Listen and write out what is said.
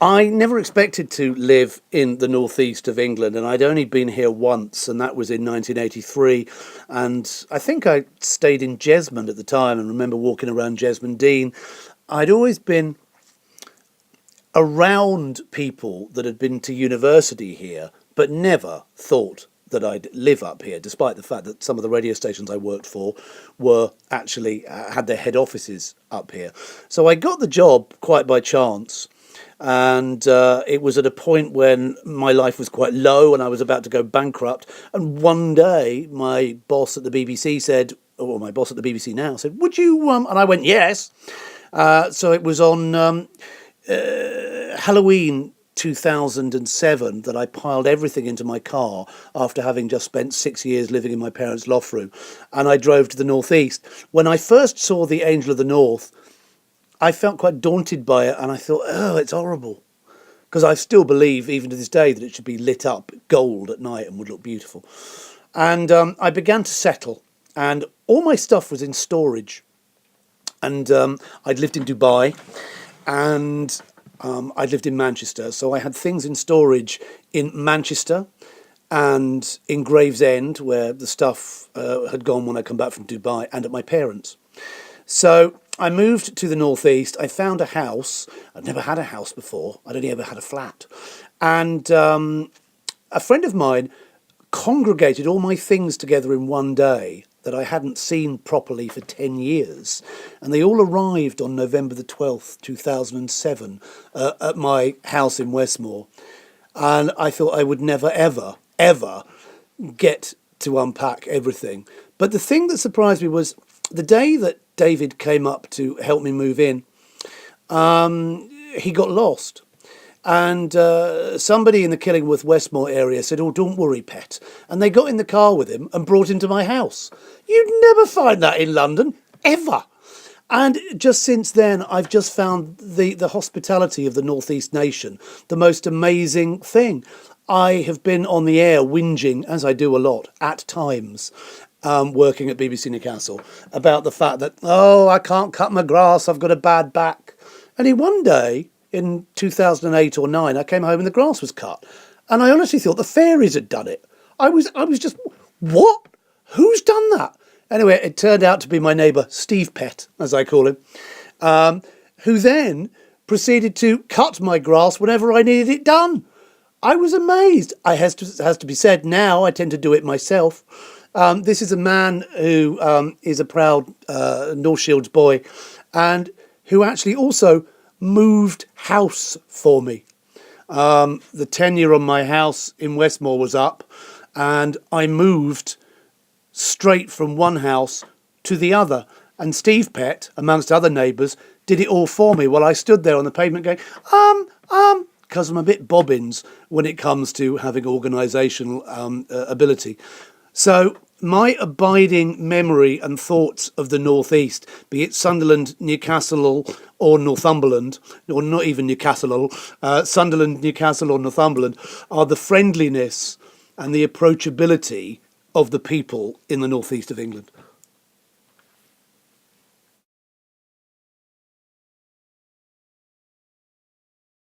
I never expected to live in the northeast of England, and I'd only been here once, and that was in 1983. And I think I stayed in Jesmond at the time and remember walking around Jesmond Dean. I'd always been around people that had been to university here, but never thought that I'd live up here, despite the fact that some of the radio stations I worked for were actually had their head offices up here. So I got the job quite by chance. And it was at a point when my life was quite low and I was about to go bankrupt. And one day, my boss at the BBC said, or my boss at the BBC now said, "Would you?" And I went, "Yes." So it was on Halloween 2007 that I piled everything into my car after having just spent 6 years living in my parents' loft room. And I drove to the northeast. When I first saw the Angel of the North, I felt quite daunted by it, and I thought, oh, it's horrible. Because I still believe, even to this day, that it should be lit up gold at night and would look beautiful. And I began to settle, and all my stuff was in storage. And I'd lived in Dubai, and I'd lived in Manchester, so I had things in storage in Manchester and in Gravesend, where the stuff had gone when I come back from Dubai, and at my parents'. So I moved to the northeast. I found a house. I'd never had a house before. I'd only ever had a flat. And a friend of mine congregated all my things together in one day that I hadn't seen properly for 10 years. And they all arrived on November the 12th, 2007, at my house in Westmore. And I thought I would never, ever, ever get to unpack everything. But the thing that surprised me was the day that David came up to help me move in, he got lost. And somebody in the Killingworth Westmore area said, "Oh, don't worry, pet." And they got in the car with him and brought him to my house. You'd never find that in London, ever. And just since then, I've just found the hospitality of the Northeast nation the most amazing thing. I have been on the air whinging, as I do a lot, at times, working at BBC Newcastle, about the fact that, oh, I can't cut my grass, I've got a bad back. And in one day, in 2008 or 9, I came home and the grass was cut. And I honestly thought the fairies had done it. I was just, what? Who's done that? Anyway, it turned out to be my neighbour, Steve Pett, as I call him, who then proceeded to cut my grass whenever I needed it done. I was amazed. It has to be said, now I tend to do it myself. This is a man who is a proud North Shields boy and who actually also moved house for me. The tenure on my house in Westmore was up and I moved straight from one house to the other. And Steve Pett, amongst other neighbours, did it all for me while I stood there on the pavement going, because I'm a bit bobbins when it comes to having organisational ability. So my abiding memory and thoughts of the Northeast, be it Sunderland, Newcastle or Northumberland, or not even Newcastle, Sunderland, Newcastle or Northumberland, are the friendliness and the approachability of the people in the Northeast of England.